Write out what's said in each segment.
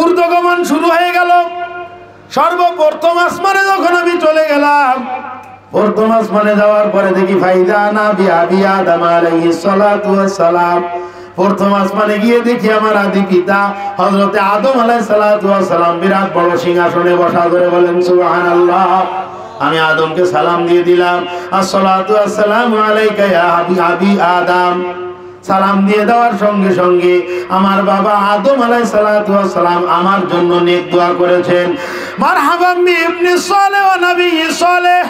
ঊর্ধ্বগমন শুরু হয়ে গেল। সর্বপ্রথম আসমানে যখন আমি চলে গেলাম, প্রথম আসমানে যাওয়ার পরে দেখি ফাইদা নাবি আবি আদম আলাইহিস সালাতু ওয়াস সালাম। প্রথম আসমানে গিয়ে দেখি আমার আদি পিতা হযরতে আদম আলাইহিস সালাতু ওয়াস সালাম বিরাট বড় সিংহাসনে বসা। ধরে বলেন সুবহানাল্লাহ। আমি আদমকে সালাম দিয়ে দিলাম, আসসালাতু ওয়াসসালামু আলাইকা ইয়া আবি আদম। সালাম দিয়ে দেওয়ার সঙ্গে সঙ্গে আমার বাবা আদম আলাইহিস সালাতু ওয়াস সালাম আমার জন্য নেক দোয়া করেছেন, মারহাবান বিইবনি সালেহ ওয়া নবিয়্যি সালেহ।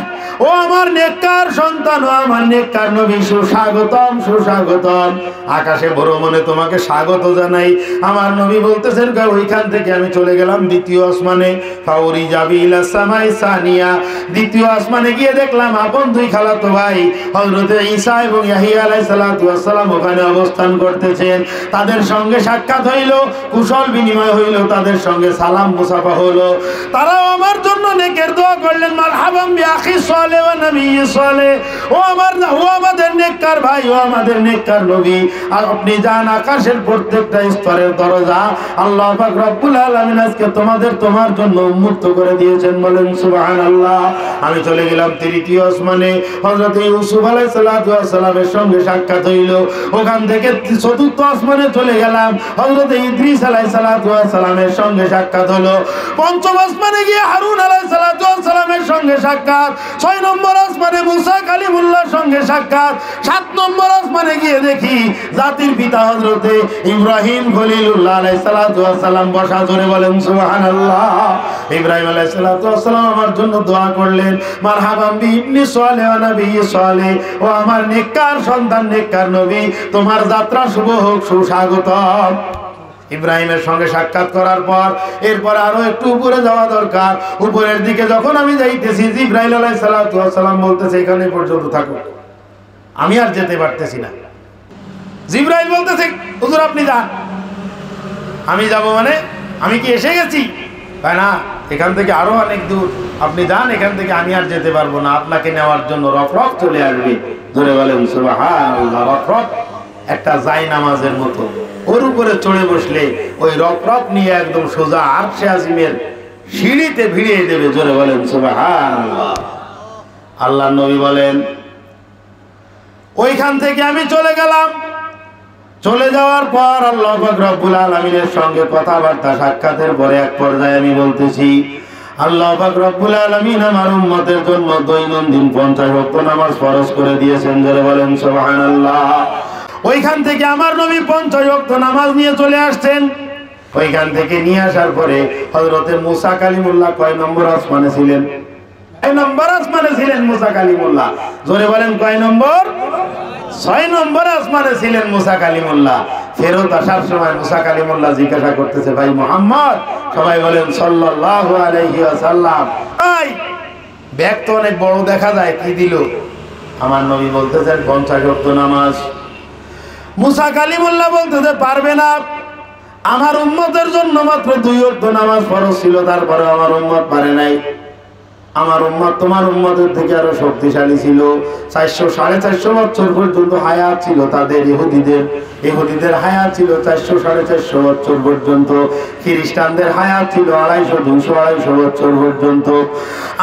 ও আমার নেককার সন্তান, ও আমার নেককার নবী, সুস্বাগতম সুস্বাগতম। আকাশে ভ্রমণে তোমাকে স্বাগত জানাই। আমার নবী বলতেছেন, ওইখান থেকে আমি চলে গেলাম দ্বিতীয় আসমানে। ফাউরি যাবি ইলা সামাই সানিয়া। দ্বিতীয় আসমানে গিয়ে দেখলাম আপন দুই খালাতো ভাই হযরতে ঈসা এবং ইয়াহইয়া আলাইহিস সালাতু ওয়াস সালাম ওখানে অবস্থান করতেছেন। তাদের সঙ্গে সাক্ষাৎ হইল, কুশল বিনিময় হইল, তাদের সঙ্গে সালাম মুসাফা হলো। তারাও আমার জন্য নেকের দোয়া করলেন, মারহাবান বিআখি সালেহ ওয়া নবিয়্যি সালেহ। ও আমাদের নেককার ভাই, ও আমাদের নেককার নবী, আপনি যান আকাশের প্রত্যেকটা স্তরের দরজা আল্লাহ পাক রব্বুল আলামিন আজকে তোমার জন্য উন্মুক্ত করে দিয়েছেন। বলেন সুবহানাল্লাহ। আমি চলে গেলাম তৃতীয় আসমানে। হযরত ইউসুফ আলাইহিস সালাতু ওয়াস সালামের সঙ্গে সাক্ষাৎ হইল। ওখান থেকে চতুর্থ আসমানে চলে গেলাম, হযরত ইদ্রিস আলাইহিস সালাতু ওয়াস সালামের সঙ্গে সাক্ষাৎ হলো। পঞ্চম আসমানে গিয়ে হারুন আলাইহিস সালাতু ওয়াস সালামের সঙ্গে সাক্ষাৎ। 6 নম্বর আসমানে মুসা কালিমুল্লাহর সঙ্গে সাক্ষাৎ। 7 নম্বর আসমানে গিয়ে দেখি জাতির পিতা হযরত ইব্রাহিম খলিলুল্লাহ আলাইহিস সালাতু ওয়াস সালাম বসা। জোরে বলেন সুবহানাল্লাহ। ইব্রাহিম আলাইহিস সালাতু ওয়াস সালাম আমার জন্য দোয়া করলেন, মারহাবান বিইবনি সালেহ ওয়া নবিয়্যি সালেহ। ও আমার নেককার সন্তান, নেককার নবী, তোমার যাত্রা শুভ হোক, সুস্বাগতম। ইব্রাহিমের সঙ্গে সাক্ষাৎ করার পর এরপর আরো একটু উপরে যাওয়া দরকার। উপরের দিকে যখন আমি যাইতেছি, জিবরাইল আলাইহিস সালাতু ওয়াস সালাম বলতেছে, এখানে পর্যন্ত থাকো, আমি আর যেতে পারতেছি না। জিবরাইল বলতেছে, হুজুর আপনি যান। আমি যাব মানে আমি কি এসে গেছি? তাই না, এখান থেকে আরো অনেক দূর, আপনি যান, এখান থেকে আমি আর যেতে পারবো না, আপনাকে নেওয়ার জন্য রফরফ চলে আসবে। ধরে বলেন সুবহানাল্লাহ। রফরফ একটা জায়নামাজের মতো, ওর উপরে চড়ে বসলে ওই রফরফ নিয়ে একদম সোজা আরশে আজিমের সিঁড়িতে ভিড়িয়ে দেবে। জোরে বলেন সুবহানাল্লাহ। আল্লাহর নবী বলেন, ওইখান থেকে আমি চলে গেলাম। চলে যাওয়ার পর আল্লাহ পাক রব্বুল আলামিনের সঙ্গে কথাবার্তা সাক্ষাতের পরে এক পর্যায়ে আমি বলতেছি, আল্লাহ পাক রব্বুল আলামিন আমার উম্মতের জন্য দৈনন্দিন 50 ওয়াক্ত নামাজ ফরজ করে দিয়েছেন। জোরে বলেন সুবহানাল্লাহ। ওইখান থেকে আমার নবী 50 ওয়াক্ত নামাজ নিয়ে চলে আসছেন। ওইখান থেকে নিয়ে আসার পরে হযরতে মুসা কালিমুল্লাহ কয় নম্বর আসমানে ছিলেন? 6 নম্বর আসমানে ছিলেন মুসা কালিমুল্লাহ। জোরে বলেন কয় নম্বর? 6 নম্বর আসমানে ছিলেন মুসা কালিমুল্লাহ। ফেরত আসার সময় মুসা কালিমুল্লাহ জিজ্ঞাসা করতেছে, ভাই মুহাম্মদ, সবাই বলেন সাল্লাল্লাহু আলাইহি ওয়াসাল্লাম, ভাই ব্যাগ তো অনেক বড় দেখা যায়, কি দিল? আমার নবী বলতেছেন 50 ওয়াক্ত নামাজ। মুসা কালিমুল্লাহ বলতেছে, পারবে না, আমার উম্মতের জন্য মাত্র 2 ওয়াক্ত নামাজ ফরজ ছিল, তারপরে আমার উম্মত পারে নাই। আমার উম্মত তোমার উম্মতের থেকে আরো শক্তিশালী ছিল। 400-450 বছর পর্যন্ত হায়াত ছিল তাদের। ইহুদিদের হায়াত ছিল 400-450 বছর পর্যন্ত। খ্রিস্টানদের হায়াত ছিল 250-200 বছর পর্যন্ত।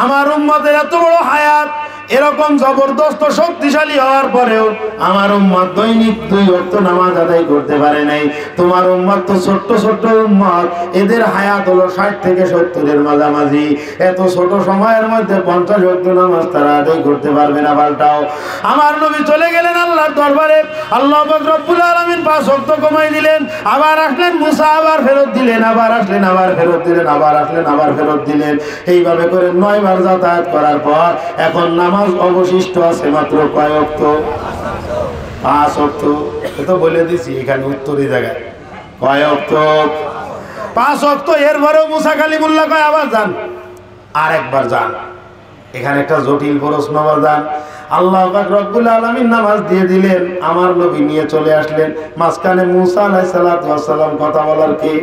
আমার উম্মতের এত বড় হায়াত, এরকম জবরদস্ত শক্তিশালী হওয়ার পরেও আমার উম্মত দৈনিক 2 ওয়াক্ত নামাজ আদায় করতে পারে নাই। তোমার উম্মত তো ছোট্ট ছোট্ট উম্মত, এদের হায়াত হলো 60 থেকে 70 এর মাঝামাঝি। এত ছোট সময়ের মধ্যে 50 ওয়াক্ত নামাজ তারা আদায় করতে পারবে না। পাল্টাও আমার নবী চলে গেলেন আল্লাহর দরবারে। আল্লাহ পাক রব্বুল আলামিন 5 ওয়াক্ত কমাই দিলেন। আবার আসলেন মুসা, আবার ফেরত দিলেন, আবার আসলেন, আবার ফেরত দিলেন, আবার আসলেন, আবার ফেরত দিলেন। এইভাবে করে 9 বার যাতায়াত করার পর এখন নামাজ অবশিষ্ট আছে মাত্র কয় ওয়াক্ত? 5 ওয়াক্ত। তো বলে দিছি এখানে উত্তরই জায়গায় কয় ওয়াক্ত? 5 ওয়াক্ত। এরপরেও মুসা কালিমুল্লাহ কয়, আবার যান, আর একবার যান। এখানে একটা জটিল প্রশ্ন, আবার যান। আল্লাহ পাক রব্বুল আলামিন নামাজ দিয়ে দিলেন, আমার নবী নিয়ে চলে আসলেন। মাঝখানে মুসা আলাইহিস সালাতু ওয়াস সালাম কথা বলার কি?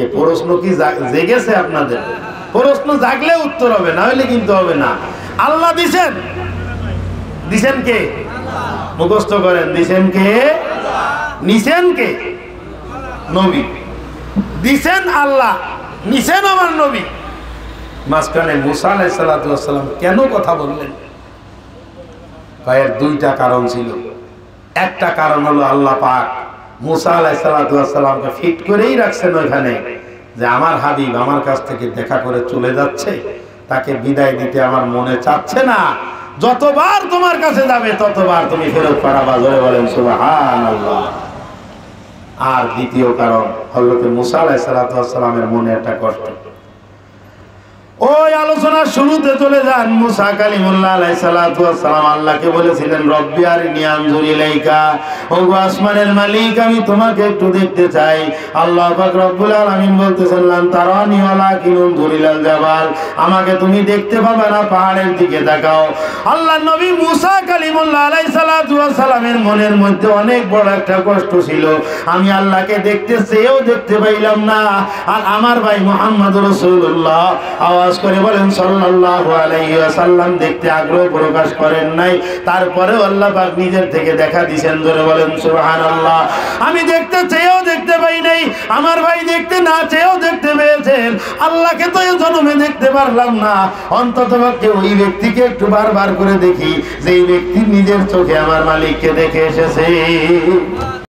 এ প্রশ্ন কি জেগেছে আপনাদের? প্রশ্ন জাগলে উত্তর হবে, না হলে কিন্তু হবে না। আল্লাহ দিছেন, দিছেন কে? মুখস্থ করেন, দিছেন কে? নিছেন কে? নবী। দিছেন আল্লাহ, নিছেন আমার নবী। মাঝখানে মুসা আলাইহিস সালাতু ওয়াস সালাম কেন কথা বললেন? এর দুইটা কারণ ছিল। একটা কারণ হলো আল্লাহ পাক মুসা আলাইহিস সালাতু ওয়াস সালামকে ফিট করেই রাখছেন ওখানে, যে আমার হাবিব আমার কাছ থেকে দেখা করে চলে যাচ্ছে, তাকে বিদায় দিতে আমার মনে চাচ্ছে না, যতবার তোমার কাছে যাবে ততবার তুমি ফেরত পাঠাবা। জোরে বলেন সুবহানাল্লাহ। আর দ্বিতীয় কারণ হযরত মুসা আলাইহিস সালাতু ওয়াস সালামের মনে একটা কষ্ট। ওই আলোচনার শুরুতে চলে যান, মুসা কালিমুল্লাহ আলাইহিস সালাতু ওয়াস সালাম আল্লাহকে বলেছিলেন, রব্বি আরিনি আনজুর ইলাইকা, ওগো আসমানের মালিক আমি তোমাকে একটু দেখতে চাই। আল্লাহ পাক রব্বুল আলামিন বলতেছেন, লান তারানি ওয়ালাকিন উনজুর ইলাল জাবাল, আমাকে তুমি দেখতে পাবে না, পাহাড়ের দিকে তাকাও। আল্লাহর নবী মুসা কালিমুল্লাহ আলাইহিস সালাতু ওয়াস সালামের মনের মধ্যে অনেক বড় একটা কষ্ট ছিল, আমি আল্লাহকে দেখতে চেয়েও দেখতে পাইলাম না। আর আমার ভাই মুহাম্মদুর রাসূলুল্লাহ আওয়াজ করে বলেন সাল্লাল্লাহু আলাইহি ওয়াসাল্লাম দেখতে আগ্রহ প্রকাশ করেন নাই, তারপরেও আল্লাহ পাক নিজের থেকে দেখা দিয়েছেন। জোরে বলেন সুবহানাল্লাহ। আমি দেখতে চেয়েও দেখতে পাই নাই, আমার ভাই দেখতে না চেয়েও দেখতে পেয়েছেন। আল্লাহকে তো এই জন্মে দেখতে পারলাম না, অন্ততপক্ষে ওই ব্যক্তিকে একটু বারবার করে দেখি, যে এই ব্যক্তি নিজের চোখে আমার মালিককে দেখে এসেছে।